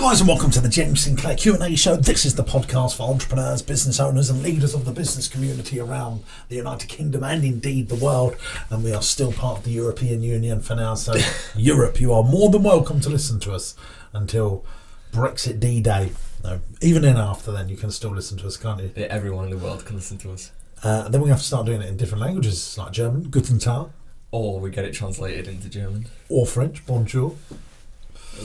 guys, and welcome to the James Sinclair Q&A show. This is the podcast for entrepreneurs, business owners and leaders of the business community around the United Kingdom and indeed the world. And we are still part of the European Union for now. So Europe, you are more than welcome to listen to us until Brexit D-Day. No, even in after then, you can still listen to us, can't you? Yeah, everyone in the world can listen to us. And then we have to start doing it in different languages, like German, Guten Tag. Or we get it translated into German. Or French, Bonjour.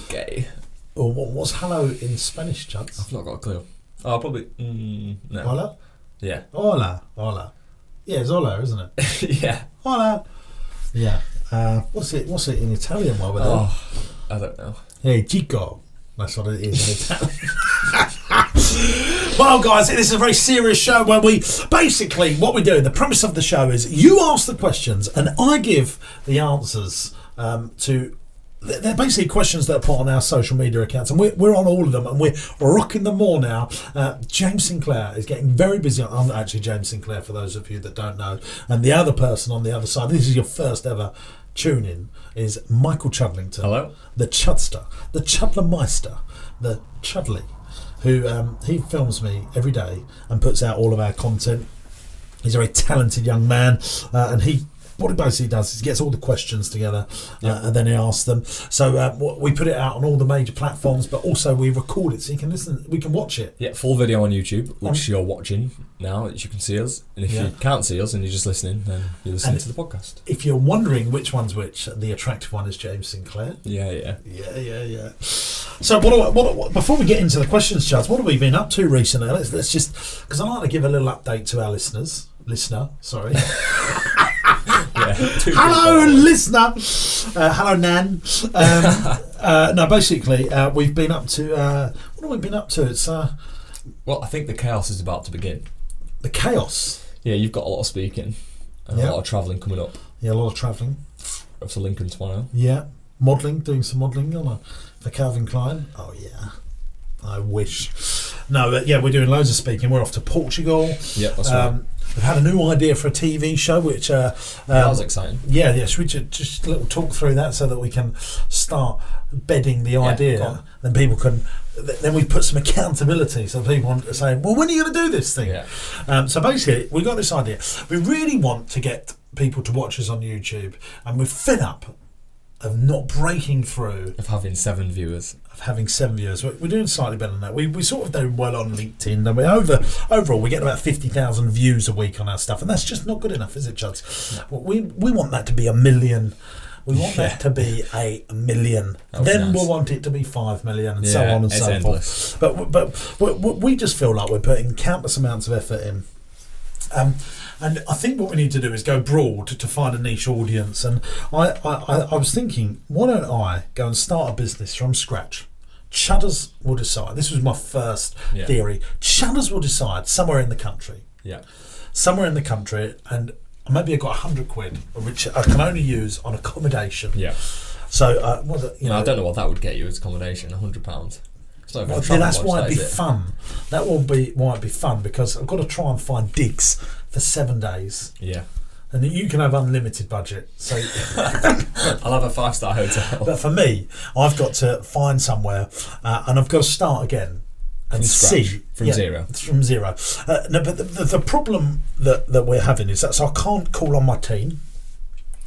Okay. Or what's hello in Spanish, Chuds? I've not got a clue. Oh, probably... no. Hola? Yeah. Hola. Hola. Yeah, it's hola, isn't it? Yeah. Hola. Yeah. What's it in Italian while we're there? Oh, I don't know. Hey, Chico. That's what it is in Italian. Well, guys, this is a very serious show where we basically, what we do, the premise of the show is you ask the questions and I give the answers to. They're basically questions that are put on our social media accounts, and we're on all of them, and we're rocking them more now. James Sinclair is getting very busy. I'm actually James Sinclair, for those of you that don't know. And the other person on the other side, this is your first ever tune-in, is Michael Chudlington. Hello. The Chudster, the Chudlermeister, the Chudley, who he films me every day and puts out all of our content. He's a very talented young man, and what he basically does is he gets all the questions together and then he asks them. So we put it out on all the major platforms, but also we record it so you can listen. We can watch it. Yeah, full video on YouTube, which you're watching now, as you can see us. And if you can't see us and you're just listening, then you're listening to the podcast. If you're wondering which one's which, the attractive one is James Sinclair. Yeah. So what before we get into the questions, Charles, what have we been up to recently? Let's just, because I like to give a little update to our listener. Sorry. Hello, listener. Hello, Nan. No, basically, we've been up to. What have we been up to? It's. Well, I think the chaos is about to begin. The chaos. Yeah, you've got a lot of speaking, and a lot of travelling coming up. Yeah, a lot of travelling. Up to Lincoln tomorrow. Yeah, doing some modelling for Calvin Klein. Oh yeah, I wish. No, but yeah, we're doing loads of speaking. We're off to Portugal. Yeah, that's right. We've had a new idea for a TV show, which that was exciting. Yeah. So we just a little talk through that so that we can start bedding the idea. Then people can. Then we put some accountability, so people want to say, "Well, when are you going to do this thing?" Yeah. So basically, we got this idea. We really want to get people to watch us on YouTube, and we're fed up of not breaking through. Of having 7 viewers. We're doing slightly better than that. We sort of do well on LinkedIn. And overall, we get about 50,000 views a week on our stuff. And that's just not good enough, is it, Chuds? No. We want that to be 1 million. We want that to be 1 million. Then we'll want it to be 5 million and so on and so endless. forth. But we just feel like we're putting countless amounts of effort in. And I think what we need to do is go broad to find a niche audience. And I was thinking, why don't I go and start a business from scratch? Chudders will decide. This was my first theory. Chudders will decide somewhere in the country. Yeah. Somewhere in the country, and maybe I've got £100, which I can only use on accommodation. Yeah. So, I don't know what that would get you as accommodation, £100. That's why it'd be fun. That will be why it'd be fun, because I've got to try and find digs for 7 days. Yeah. And you can have unlimited budget. So I'll have a 5-star hotel. But for me, I've got to find somewhere and I've got to start again and see from zero. From zero. No, but the problem that we're having is that I can't call on my team.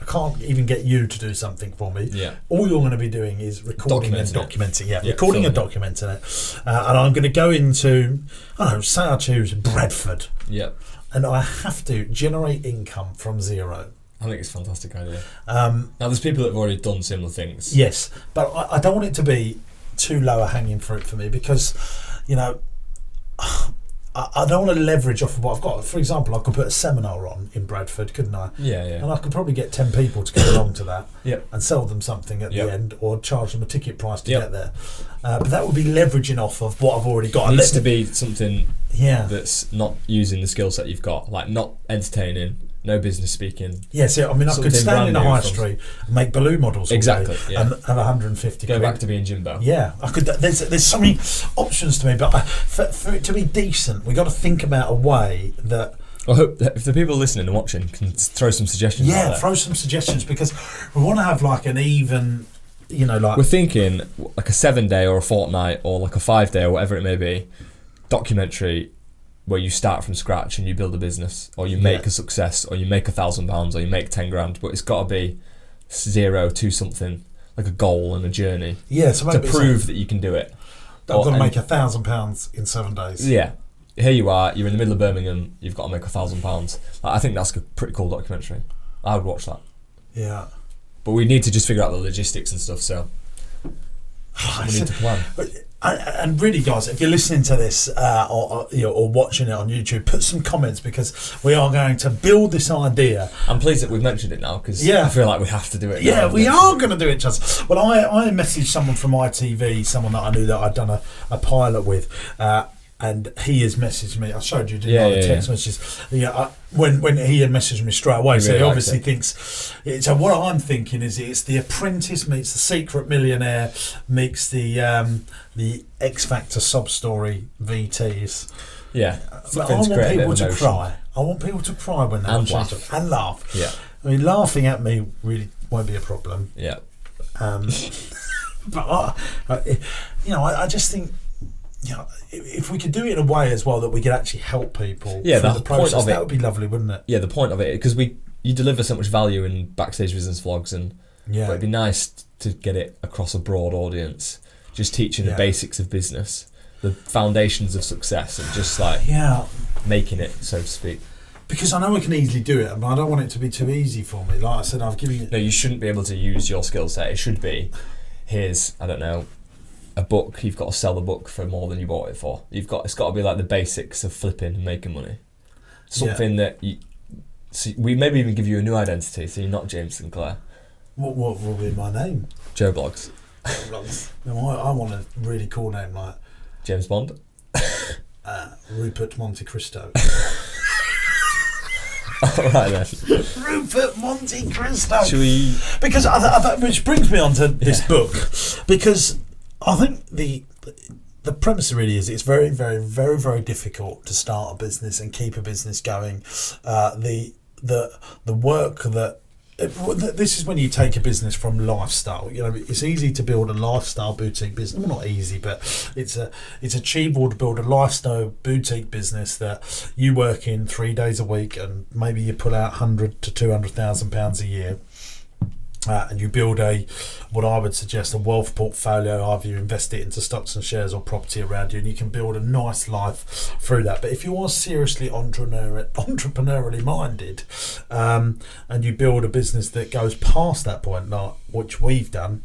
I can't even get you to do something for me. Yeah. All you're going to be doing is recording and documenting. Recording and documenting it. And I'm going to go into, say I choose Bradford. Yeah. And I have to generate income from zero. I think it's a fantastic idea. Now, there's people that have already done similar things. Yes, but I don't want it to be too lower hanging fruit for me, because, I don't want to leverage off of what I've got. For example, I could put a seminar on in Bradford, couldn't I? Yeah. And I could probably get 10 people to go along to that and sell them something at the end, or charge them a ticket price to get there. But that would be leveraging off of what I've already got. It needs to be something that's not using the skill set you've got, like not entertaining, no business speaking. Yeah, so I could stand in a high street and make balloon models all day and have 150 Go back to being Jimbo. Yeah, I could. There's so many options to me, but for it to be decent, we got to think about a way that. I hope that if the people listening and watching can throw some suggestions. Yeah, throw some suggestions, because we want to have like an even we're thinking like a 7-day or a fortnight or like a 5-day or whatever it may be documentary where you start from scratch and you build a business, or you make a success, or you make £1,000, or you make 10 grand, but it's got to be 0 to something, like a goal and a journey to prove that you can do it. I'm going to make £1,000 in 7 days. Yeah. Here you are, you're in the middle of Birmingham, you've got to make £1,000. I think that's a pretty cool documentary. I would watch that. Yeah. But we need to just figure out the logistics and stuff, so we need to plan. And really, guys, if you're listening to this or watching it on YouTube, put some comments, because we are going to build this idea. I'm pleased that we've mentioned it now, because I feel like we have to do it. Yeah, we are going to do it, Chaz. Well, I messaged someone from ITV, someone that I knew that I'd done a pilot with, and he has messaged me. I showed you, didn't I? The text messages. When he had messaged me straight away, so he obviously thinks. So what I'm thinking is it's The Apprentice meets The Secret Millionaire meets the X Factor sub story VTs. Yeah, but I want people to cry. I want people to cry when they watch it and laugh. Yeah, I mean, laughing at me really won't be a problem. Yeah, but I just think. If we could do it in a way as well that we could actually help people through the process, that would be lovely, wouldn't it? Yeah, the point of it, because you deliver so much value in backstage business vlogs, but it'd be nice to get it across a broad audience, just teaching the basics of business, the foundations of success, and just making it, so to speak. Because I know we can easily do it, but I don't want it to be too easy for me. Like I said, I've given you... No, you shouldn't be able to use your skill set. It should be, here's, I don't know, a book, you've got to sell the book for more than you bought it for. It's got to be like the basics of flipping and making money. Something that we maybe even give you a new identity, so you're not James Sinclair. What will be my name? Joe Blogs. No, I want a really cool name like James Bond. Rupert Monte Cristo. All right then. Rupert Monte Cristo. Should we? Because which brings me on to this book, because I think the premise really is it's very, very, very, very difficult to start a business and keep a business going. The work that this is when you take a business from lifestyle. It's easy to build a lifestyle boutique business. Well, not easy, but it's achievable to build a lifestyle boutique business that you work in 3 days a week, and maybe you pull out £100,000 to £200,000 a year. And you build what I would suggest, a wealth portfolio. Either you invest it into stocks and shares or property around you, and you can build a nice life through that. But if you are seriously entrepreneurially minded, and you build a business that goes past that point, like which we've done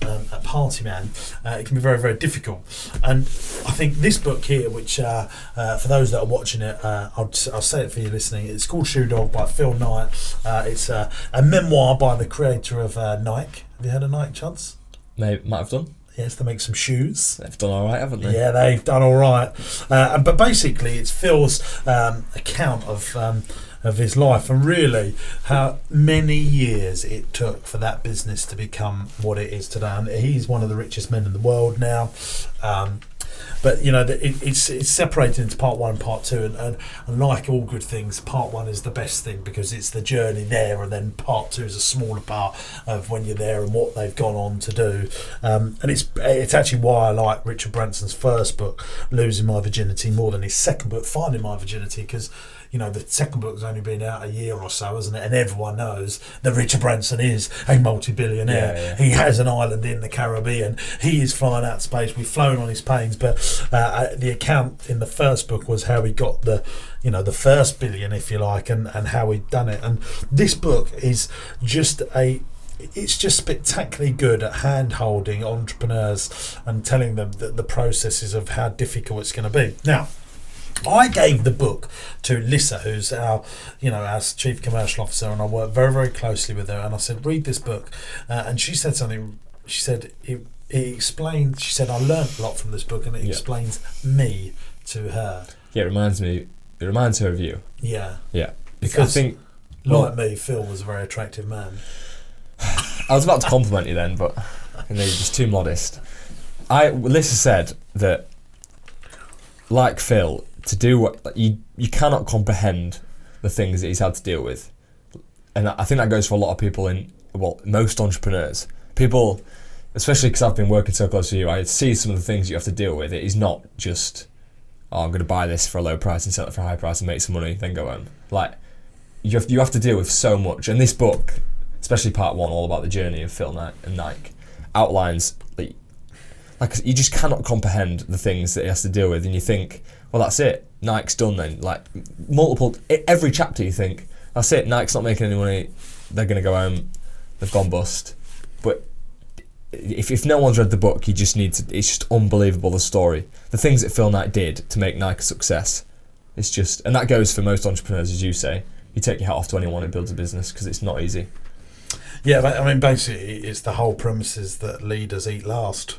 at Party Man, it can be very, very difficult. And I think this book here, which for those that are watching it, I'll say it for you listening, it's called Shoe Dog by Phil Knight. It's a memoir by the creator of Nike. Have you heard of Nike, Chance? Might have done. Yes, they make some shoes. They've done all right, haven't they? Yeah, they've done all right. But basically, it's Phil's account of his life, and really how many years it took for that business to become what it is today. And he's one of the richest men in the world now. But it's separated into part one and part two, and like all good things, part one is the best thing because it's the journey there, and then part two is a smaller part of when you're there and what they've gone on to do. And it's actually why I like Richard Branson's first book, Losing My Virginity, more than his second book, Finding My Virginity, because the second book's only been out a year or so, hasn't it? And everyone knows that Richard Branson is a multi-billionaire. Yeah. He has an island in the Caribbean. He is flying out to space. We've flown on his planes. But the account in the first book was how he got the first billion, if you like, and how he'd done it. And this book is it's just spectacularly good at hand-holding entrepreneurs and telling them the processes of how difficult it's going to be. Now, I gave the book to Lissa, who's our chief commercial officer, and I work very, very closely with her. And I said, read this book, and she said something. She said it explained. She said I learned a lot from this book, and it explains me to her. Yeah, it reminds her of you. Yeah, yeah. Because I think, like me, Phil was a very attractive man. I was about to compliment you then, but you're just too modest. Lissa said that, like Phil, to do what you cannot comprehend the things that he's had to deal with, and I think that goes for a lot of people most entrepreneurs. People, especially because I've been working so close to you, I see some of the things you have to deal with. It is not just, oh, I'm going to buy this for a low price and sell it for a high price and make some money, then go home. Like, you have to deal with so much. And this book, especially part 1, all about the journey of Phil Knight and Nike, outlines, like you just cannot comprehend the things that he has to deal with. And you think, well, that's it. Nike's done then. Like, every chapter you think, that's it. Nike's not making any money. They're going to go home. They've gone bust. But if no one's read the book, you just need to. It's just unbelievable, the story, the things that Phil Knight did to make Nike a success. It's just, and that goes for most entrepreneurs, as you say. You take your hat off to anyone who builds a business because it's not easy. Yeah, but, I mean, basically, it's the whole premise is that leaders eat last,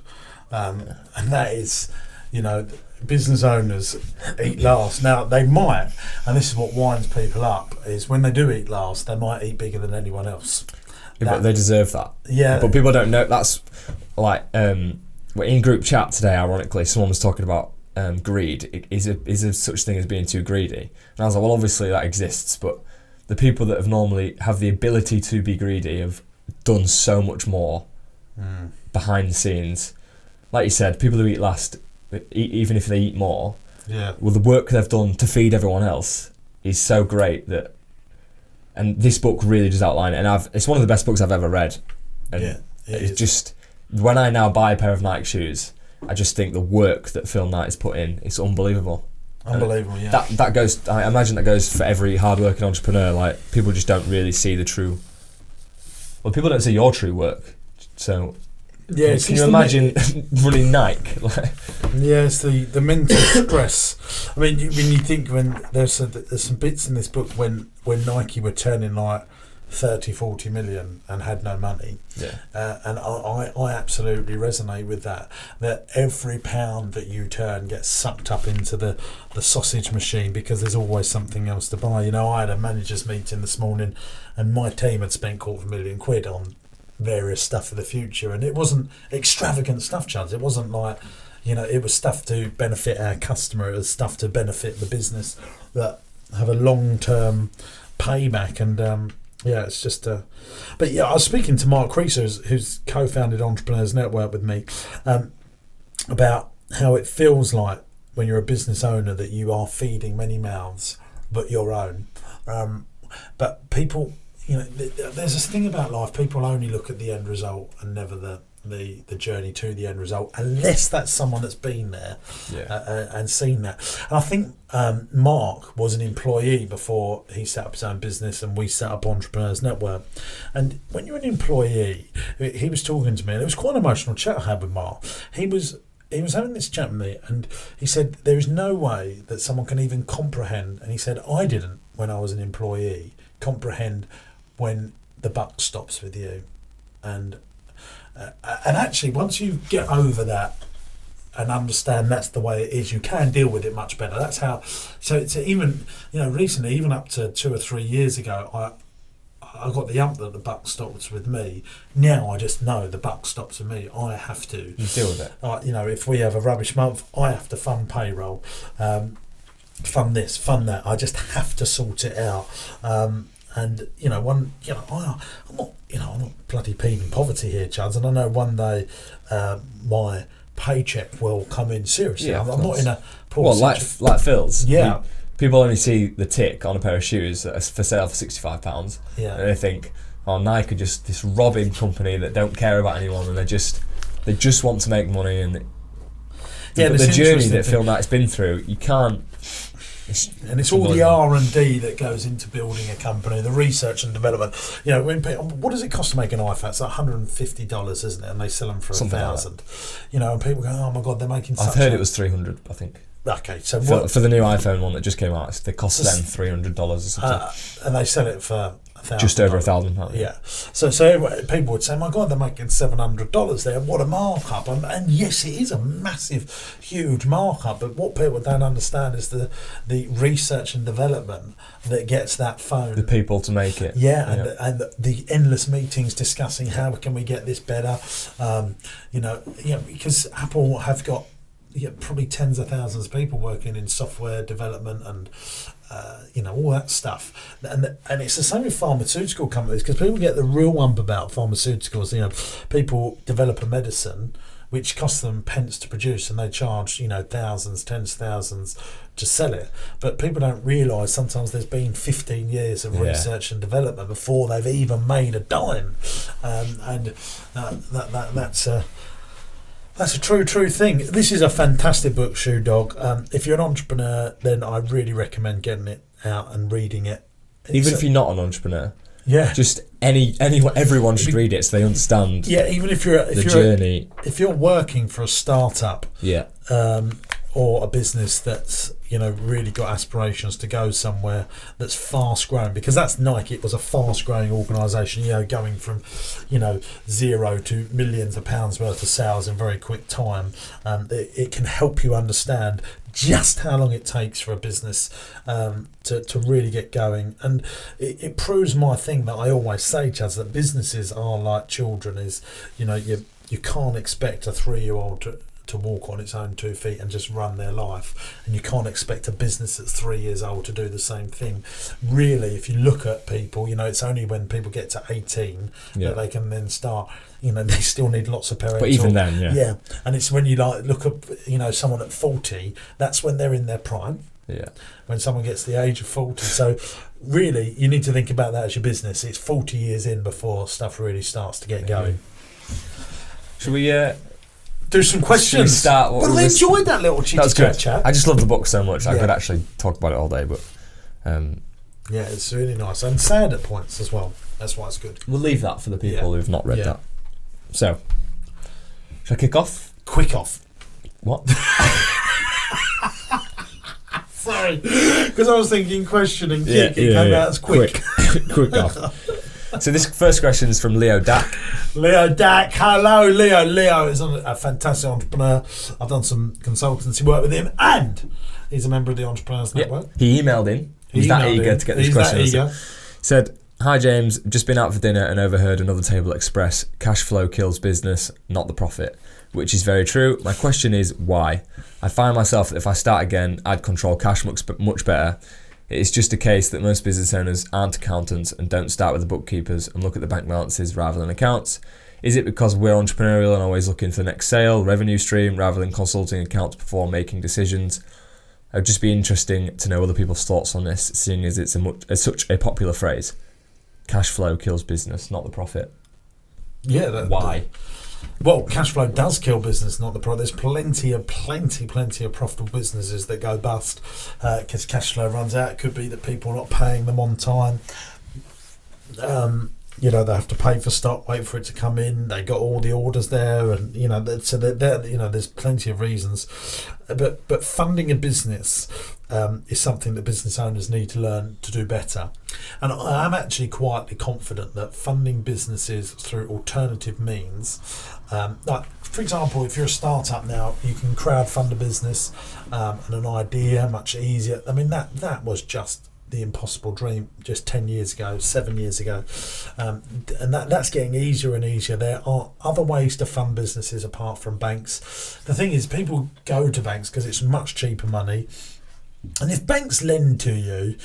and that is, business owners eat last. Now they might, and this is what winds people up, is when they do eat last, they might eat bigger than anyone else. Yeah, but they deserve that. Yeah. But people don't know. That's like in group chat today. Ironically, someone was talking about greed. Is a such thing as being too greedy? And I was like, well, obviously that exists, but the people that have normally have the ability to be greedy have done so much more behind the scenes. Like you said, people who eat last, even if they eat more, well, the work they've done to feed everyone else is so great that. And this book really does outline it, and it's one of the best books I've ever read. And it's just, when I now buy a pair of Nike shoes, I just think the work that Phil Knight has put in, it's unbelievable. Unbelievable, yeah. That goes. I imagine that goes for every hard-working entrepreneur. Like, people just don't really see the true. Well, people don't see your true work. So, yeah, can you imagine running Nike? Yeah, it's the mental stress. I mean, when you think, when there's some bits in this book when Nike were turning like 30, 40 million and had no money. Yeah. And I absolutely resonate with that every pound that you turn gets sucked up into the sausage machine because there's always something else to buy. I had a managers meeting this morning and my team had spent £250,000 on various stuff for the future, and it wasn't extravagant stuff, Chuds. It wasn't like, it was stuff to benefit our customer. It was stuff to benefit the business that have a long-term payback. And it's just but yeah, I was speaking to Mark Creaser, who's co-founded Entrepreneurs Network with me, about how it feels like when you're a business owner that you are feeding many mouths but your own. But people, there's this thing about life, people only look at the end result and never the journey to the end result, unless that's someone that's been there and seen that. And I think Mark was an employee before he set up his own business and we set up Entrepreneurs Network. And when you're an employee, he was talking to me, and it was quite an emotional chat I had with Mark. He was having this chat with me, and he said there is no way that someone can even comprehend, and he said, I didn't, when I was an employee, comprehend when the buck stops with you. And actually, once you get over that and understand that's the way it is, you can deal with it much better. That's how. So it's even, recently, even up to 2 or 3 years ago, I got the ump that the buck stops with me. Now I just know the buck stops with me. I have to. You deal with it. If we have a rubbish month, I have to fund payroll, fund this, fund that. I just have to sort it out. And I'm not bloody peeving poverty here, Chuds. And I know one day my paycheck will come in seriously. Yeah, I'm not in a poor situation. Like Phil's. Yeah. People only see the tick on a pair of shoes that are for sale for £65. Yeah. And they think, oh, Nike are just this robbing company that don't care about anyone, and they just want to make money. And the journey that Phil Knight's been through, you can't. It's all the R&D that goes into building a company, the research and development. What does it cost to make an iPhone? It's $150, isn't it? And they sell them for $1,000. And people go, "Oh my God, they're making." I've heard it was $300, I think. Okay, so for the new iPhone one that just came out, they cost them $300 or something, and they sell it for just over £1,000. Yeah. So people would say, "My God, they're making $700 there. What a markup!" And yes, it is a massive, huge markup. But what people don't understand is the research and development that gets that phone, the people to make it. Yeah, and the endless meetings discussing how can we get this better. Because Apple have got probably tens of thousands of people working in software development and all that stuff, and it's the same with pharmaceutical companies, because people get the real ump about pharmaceuticals. People develop a medicine which costs them pence to produce, and they charge thousands, tens of thousands to sell it. But people don't realise sometimes there's been 15 years of research and development before they've even made a dime, and that's a true thing. This is a fantastic book, Shoe Dog. If you're an entrepreneur, then I really recommend getting it out and reading it. Even if you're not an entrepreneur. Yeah. Just everyone should read it so they understand. Yeah, even if you're the journey. If you're working for a startup, or a business that's really got aspirations to go somewhere that's fast growing, because that's Nike. It was a fast growing organisation, going from zero to millions of pounds worth of sales in very quick time. It can help you understand just how long it takes for a business to really get going, and it proves my thing that I always say, Chaz, that businesses are like children. Is you can't expect a 3-year-old to walk on its own 2 feet and just run their life, and you can't expect a business that's 3 years old to do the same thing. Really, if you look at people, it's only when people get to 18 that they can then start. They still need lots of parental. But even then, and it's when you look at someone at 40, that's when they're in their prime. Yeah. When someone gets the age of 40, so really you need to think about that as your business. It's 40 years in before stuff really starts to get going. Should we? Do some questions. Start. Well, I enjoyed that little chat. I just love the book so much. I could actually talk about it all day, but it's really nice and sad at points as well. That's why it's good. We'll leave that for the people who've not read that. So, should I kick off? Quick off. What? Sorry, because I was thinking question and kick. It came out as quick. Quick off. So this first question is from Leo Dack. Leo Dack, hello Leo. Leo is a fantastic entrepreneur. I've done some consultancy work with him, and he's a member of the Entrepreneurs Network. He emailed in. He's that eager to get this question. He's that eager. Said, "Hi James, just been out for dinner and overheard another table express, cash flow kills business, not the profit," which is very true. My question is why? I find myself that if I start again, I'd control cash much better. It is just a case that most business owners aren't accountants and don't start with the bookkeepers and look at the bank balances rather than accounts. Is it because we're entrepreneurial and always looking for the next sale, revenue stream, rather than consulting accounts before making decisions? It would just be interesting to know other people's thoughts on this, seeing as it's such a popular phrase. Cash flow kills business, not the profit. Yeah. Why? Well, cash flow does kill business, not the profit. There's plenty of profitable businesses that go bust because cash flow runs out. It could be that people are not paying them on time. They have to pay for stock, wait for it to come in. They got all the orders there, and so there's plenty of reasons. But funding a business is something that business owners need to learn to do better. And I'm actually quietly confident that funding businesses through alternative means, like for example, if you're a startup now, you can crowdfund a business and an idea much easier. I mean, that was just the impossible dream just 10 years ago, 7 years ago, and that's getting easier and easier. There are other ways to fund businesses apart from banks. The thing is, people go to banks because it's much cheaper money, and if banks lend to you,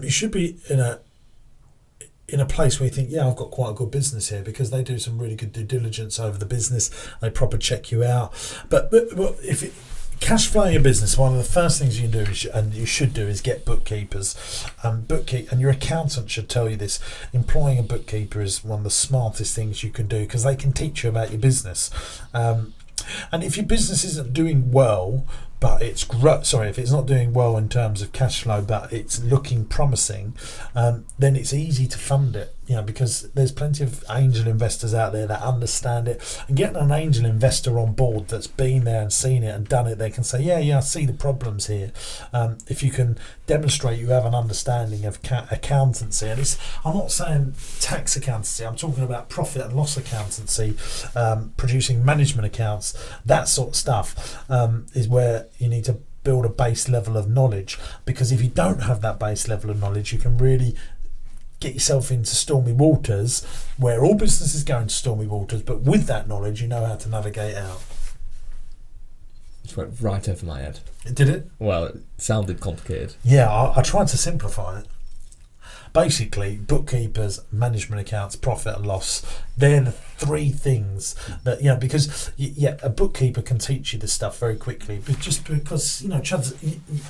you should be in a place where you think, I've got quite a good business here, because they do some really good due diligence over the business. They proper check you out. But if it cash flowing a business, one of the first things you can do and you should do is get bookkeepers. And your accountant should tell you this. Employing a bookkeeper is one of the smartest things you can do, because they can teach you about your business. And if your business isn't doing well, but if it's not doing well in terms of cash flow, but it's looking promising, then it's easy to fund it, because there's plenty of angel investors out there that understand it. And getting an angel investor on board that's been there and seen it and done it, they can say, I see the problems here. If you can demonstrate you have an understanding of accountancy, and I'm not saying tax accountancy, I'm talking about profit and loss accountancy, producing management accounts, that sort of stuff, is where you need to build a base level of knowledge. Because if you don't have that base level of knowledge, you can really get yourself into stormy waters, where all businesses go into stormy waters, but with that knowledge you know how to navigate out. Just went right over my head. Did it? Well, it sounded complicated. Yeah, I tried to simplify it. Basically, bookkeepers, management accounts, profit and loss, they're the three things that, because a bookkeeper can teach you this stuff very quickly, but just because, Chad,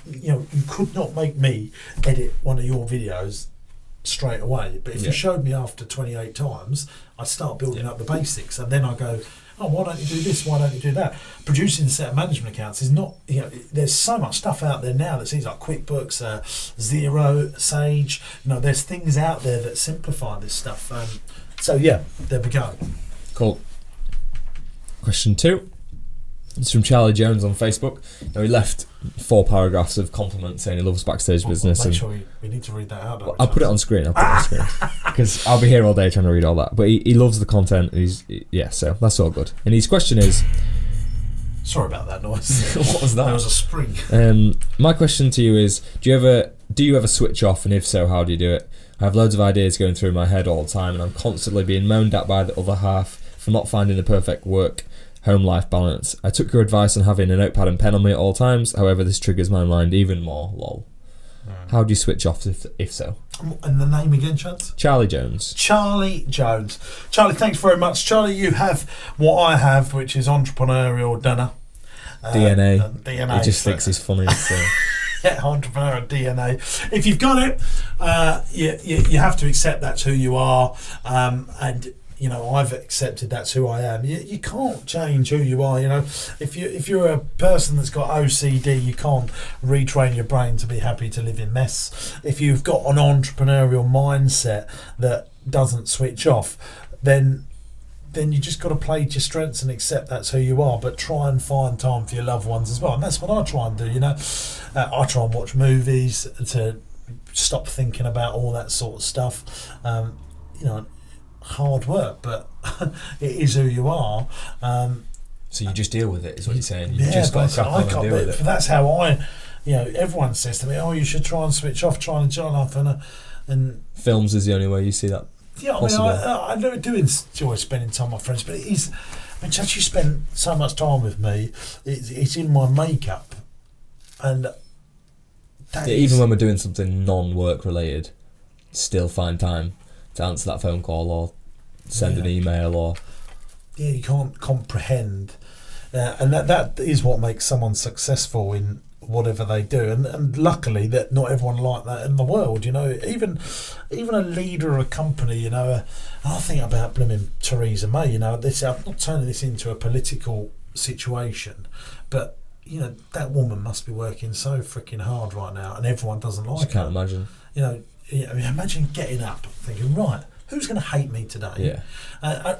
you could not make me edit one of your videos straight away, but if you showed me after 28 times, I'd start building up the basics, and then I go, oh, why don't you do this, why don't you do that? Producing a set of management accounts is not, there's so much stuff out there now that seems like QuickBooks, Xero, Sage, there's things out there that simplify this stuff. So there we go. Cool. Question 2. It's from Charlie Jones on Facebook. Now, he left 4 paragraphs of compliments saying he loves backstage business. Make sure we need to read that out. I'll put it on screen. Because I'll be here all day trying to read all that. But he loves the content. So that's all good. And his question is... Sorry about that noise. What was that? There was a spring. My question to you is, do you ever switch off? And if so, how do you do it? I have loads of ideas going through my head all the time, and I'm constantly being moaned at by the other half for not finding the perfect home life balance. I took your advice on having a notepad and pen on me at all times. However, this triggers my mind even more. Lol. How do you switch off if so? And the name again, Chance? Charlie Jones. Charlie Jones. Charlie, thanks very much. Charlie, you have what I have, which is entrepreneurial dinner. DNA. DNA. He just thinks he's funny. So. Entrepreneurial DNA. If you've got it, you have to accept that's who you are, and I've accepted that's who I am. You can't change who you are. If you're a person that's got OCD, you can't retrain your brain to be happy to live in mess. If you've got an entrepreneurial mindset that doesn't switch off, then you just got to play to your strengths and accept that's who you are. But try and find time for your loved ones as well, and that's what I try and do. I try and watch movies to stop thinking about all that sort of stuff. Hard work, but it is who you are. So you just deal with it, is what you're saying. You just got to crack on and deal with it. That's how everyone says to me, oh, you should try and switch off, try and turn off, and films is the only way you see that. Yeah, I do enjoy spending time with my friends, but it is, just you spend so much time with me, it's in my makeup, and even when we're doing something non-work related, still find time to answer that phone call or send an email or... Yeah, you can't comprehend. And that is what makes someone successful in whatever they do. And luckily that not everyone like that in the world, Even a leader of a company, I think about blooming Theresa May, I'm not turning this into a political situation, but, that woman must be working so freaking hard right now and everyone doesn't like her. I can't imagine. Imagine getting up thinking, right, who's going to hate me today? Yeah.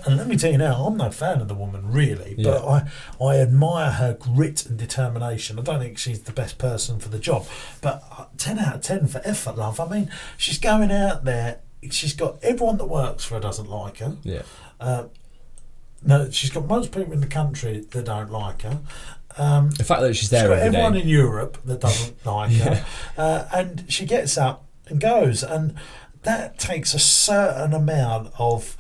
And let me tell you now, I'm no fan of the woman really, but I admire her grit and determination. I don't think she's the best person for the job, but 10 out of 10 for effort, love. She's going out there. She's got everyone that works for her doesn't like her. Yeah. No, she's got most people in the country that don't like her. The fact that she's there got every everyone day. in Europe that doesn't like her, and she gets up and goes, and that takes a certain amount of,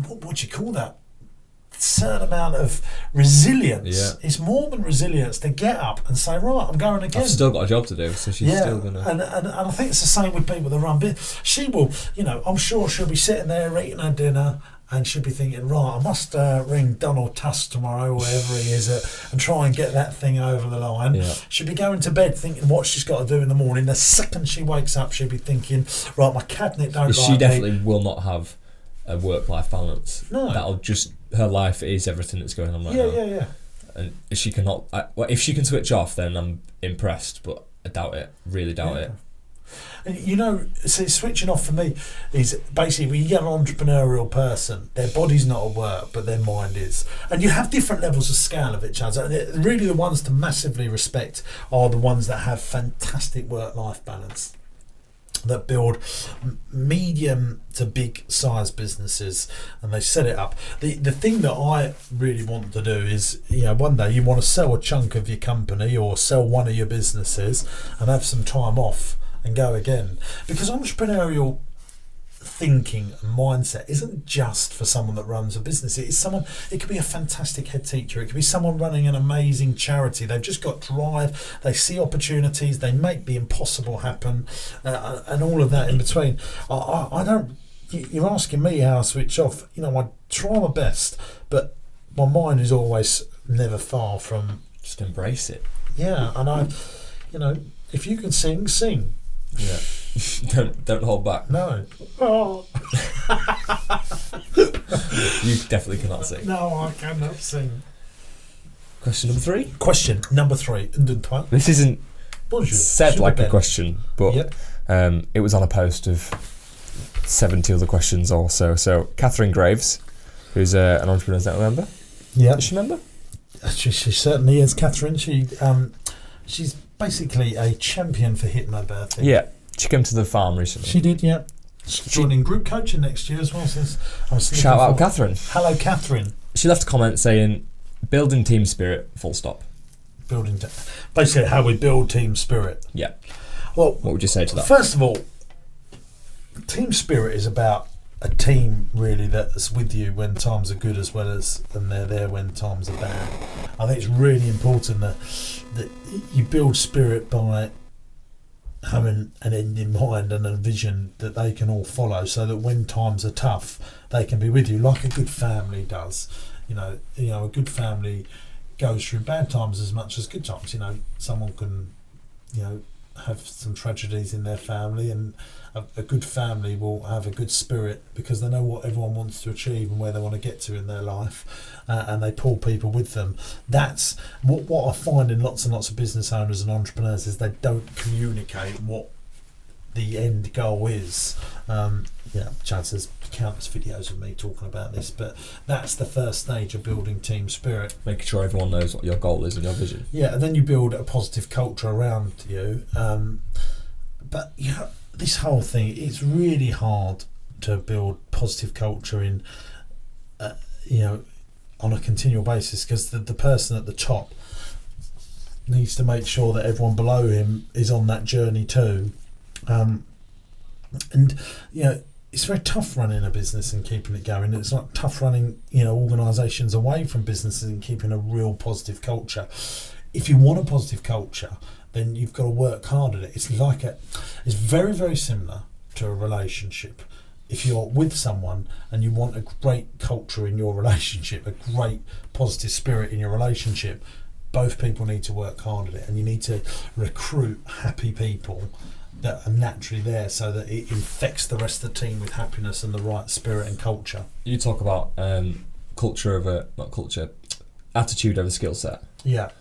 what would you call that? Certain amount of resilience. Yeah. It's more than resilience to get up and say, right, I'm going again. I've still got a job to do, so she's still going to... And I think it's the same with people that run business. She will, I'm sure she'll be sitting there eating her dinner and she'll be thinking, right, I must ring Donald Tusk tomorrow, wherever he is, and try and get that thing over the line. Yeah. She'll be going to bed thinking what she's got to do in the morning. The second she wakes up, she'll be thinking, right, my cabinet don't like me. She definitely will not have a work-life balance. No. That'll just... Her life is everything that's going on right now. Yeah. And if she cannot... if she can switch off, then I'm impressed, but I doubt it. Really doubt it. And so switching off for me is basically when you get an entrepreneurial person, their body's not at work, but their mind is. And you have different levels of scale of it, Chaz. And really the ones to massively respect are the ones that have fantastic work-life balance, that build medium to big size businesses, and they set it up. The thing that I really want to do is, one day you want to sell a chunk of your company or sell one of your businesses and have some time off and go again, because entrepreneurial thinking and mindset isn't just for someone that runs a business. It is someone. It could be a fantastic head teacher. It could be someone running an amazing charity. They've just got drive. They see opportunities. They make the impossible happen, and all of that in between. I don't. You're asking me how I switch off. I try my best, but my mind is always never far from. Just embrace it. Yeah, and if you can sing, sing. Yeah. Don't hold back. No. Oh. You definitely cannot sing. No, I cannot sing. Question number 3. Question number 3. This isn't said like a question, but yep. It was on a post of 70 other questions or so. So Catherine Graves, who's an entrepreneur, is that a member? Yeah. Is she a member? She certainly is, Catherine. She's basically a champion for hypnobirthing. Yeah. She came to the farm recently. She did, yeah. She's joining group coaching next year as well. Shout out Catherine. Hello, Catherine. She left a comment saying, building team spirit, full stop. Basically how we build team spirit. Yeah. Well, what would you say to that? First of all, team spirit is about a team really that's with you when times are good as well as and they're there when times are bad. I think it's really important that you build spirit by having an end in mind and a vision that they can all follow, so that when times are tough, they can be with you, like a good family does. A good family goes through bad times as much as good times. Someone can, have some tragedies in their family, and a good family will have a good spirit because they know what everyone wants to achieve and where they want to get to in their life, and they pull people with them. That's what I find in lots and lots of business owners and entrepreneurs is they don't communicate what the end goal is. Chances countless videos of me talking about this, but that's the first stage of building team spirit. Making sure everyone knows what your goal is and your vision. Yeah, and then you build a positive culture around you. But this whole thing, it's really hard to build positive culture in, on a continual basis, because the person at the top needs to make sure that everyone below him is on that journey too. It's very tough running a business and keeping it going. It's not tough running, organisations away from businesses and keeping a real positive culture. If you want a positive culture, then you've got to work hard at it. It's very, very similar to a relationship. If you're with someone and you want a great culture in your relationship, a great positive spirit in your relationship, both people need to work hard at it, and you need to recruit happy people that are naturally there, so that it infects the rest of the team with happiness and the right spirit and culture. You talk about attitude over skill set. Yeah.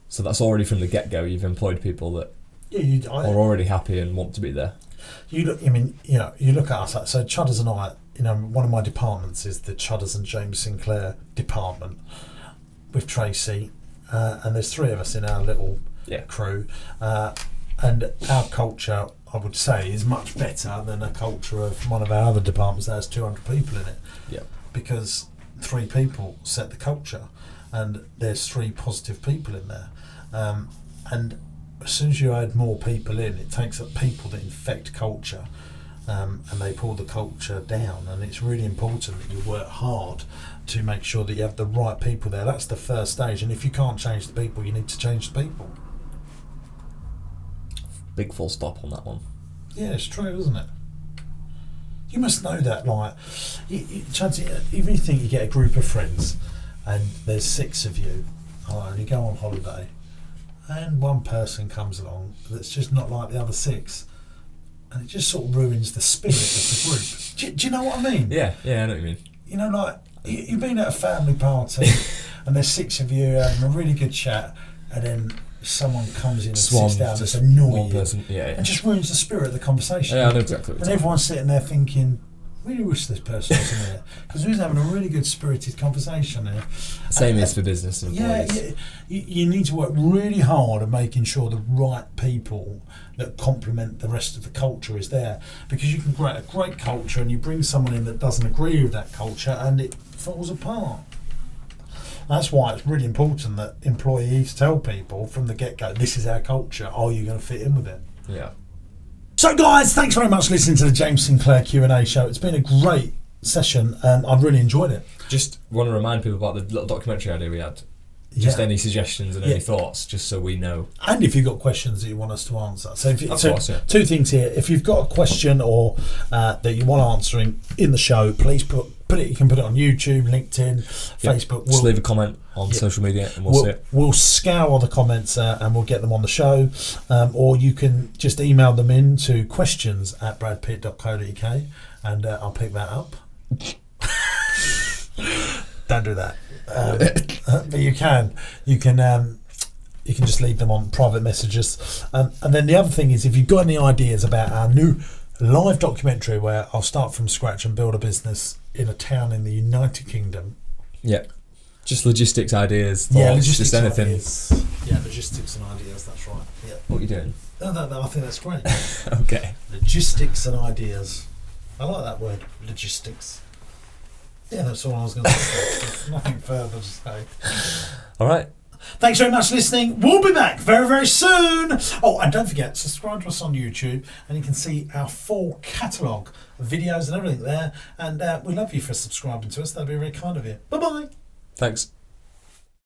So that's already from the get-go. You've employed people that are already happy and want to be there. You look at us. So Chudders and I, one of my departments is the Chudders and James Sinclair department with Tracy, and there's 3 of us in our little crew. And our culture, I would say, is much better than a culture of one of our other departments that has 200 people in it. Yeah. Because 3 people set the culture, and there's 3 positive people in there. And as soon as you add more people in, it takes up people that infect culture, and they pull the culture down. And it's really important that you work hard to make sure that you have the right people there. That's the first stage. And if you can't change the people, you need to change the people. Big full stop on that one. Yeah, it's true, isn't it? You must know that, Chadsy, even if you think you get a group of friends and there's 6 of you, and you go on holiday, and one person comes along that's just not like the other 6, and it just sort of ruins the spirit of the group. Do you know what I mean? Yeah, I know what you mean. You've been at a family party and there's 6 of you having a really good chat, and then someone comes in and sits down that's annoying you, and just ruins the spirit of the conversation. Yeah, I know exactly what and everyone's sitting there thinking, really wish this person was in there, because we was having a really good spirited conversation there. Same is for business employees. Yeah, you need to work really hard at making sure the right people that complement the rest of the culture is there, because you can create a great culture and you bring someone in that doesn't agree with that culture and it falls apart. That's why it's really important that employees tell people from the get-go, this is our culture, are you going to fit in with it? Yeah. So, guys, thanks very much for listening to the James Sinclair Q&A show. It's been a great session. I've really enjoyed it. Just want to remind people about the little documentary idea we had. Just any suggestions and any thoughts, just so we know. And if you've got questions that you want us to answer. So, two things here. If you've got a question or that you want answering in the show, please put it. You can put it on YouTube, LinkedIn, Facebook. Just leave a comment on social media and we'll see it. We'll scour the comments and we'll get them on the show. Or you can just email them in to questions@bradpitt.co.uk and I'll pick that up. Don't do that. But you can just leave them on private messages, and then the other thing is, if you've got any ideas about our new live documentary where I'll start from scratch and build a business in a town in the United Kingdom, just logistics ideas, logistics just anything, logistics and ideas, that's right. What are you doing? No, I think that's great. Okay, logistics and ideas, I like that word, logistics. Yeah, that's all I was going to say. There's nothing further to say. All right. Thanks very much for listening. We'll be back very, very soon. Oh, and don't forget, subscribe to us on YouTube and you can see our full catalogue of videos and everything there. And we love you for subscribing to us. That'd be very kind of you. Bye-bye. Thanks.